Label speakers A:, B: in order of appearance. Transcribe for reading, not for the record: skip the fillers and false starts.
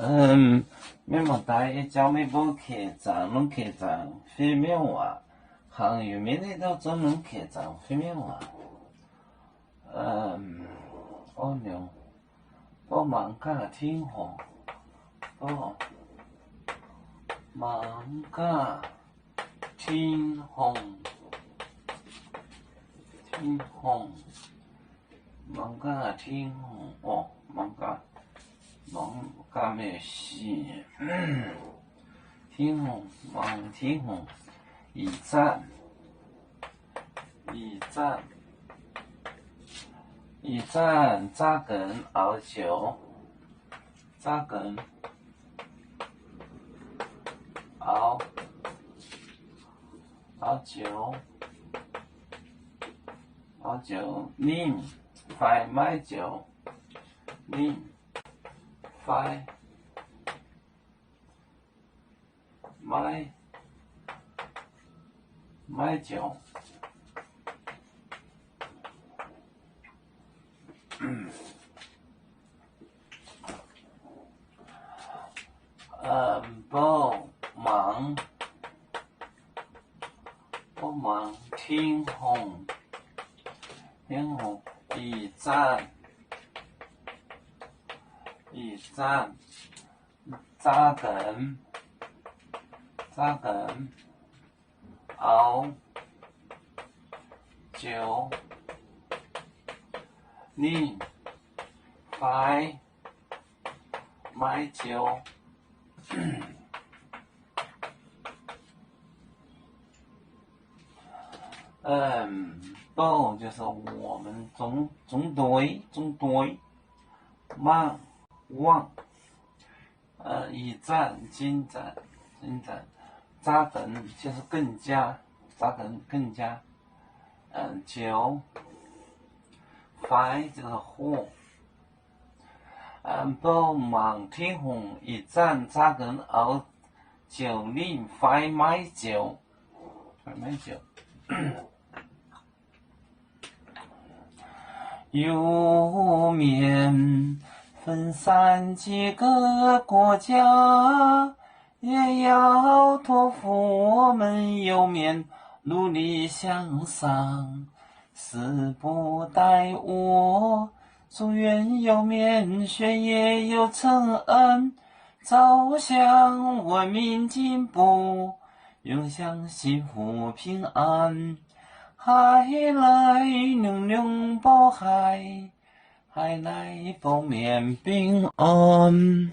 A: 面膜带脚尾部客栈拢客栈非面话，行业面里头专门客栈非面话。我娘，我忙假天红，我忙假天红，天红，忙假天红哦，忙假没戏，天红忙天红，驿站扎根熬酒，扎根熬酒，宁快买酒，宁快买酒。不忙天红，驿站扎根熬酒，宁快买酒。不就是我们中队忙旺，驿站进展，扎根就是更加，酒快就是火，不忙天红，驿站扎根熬酒，令快买酒。有面分散几个国家，也要托付我们有面努力向上，时不待我，祝愿有面学业有成恩，朝向文明进步，永享幸福平安。海来龙龙保海，海来保面平安。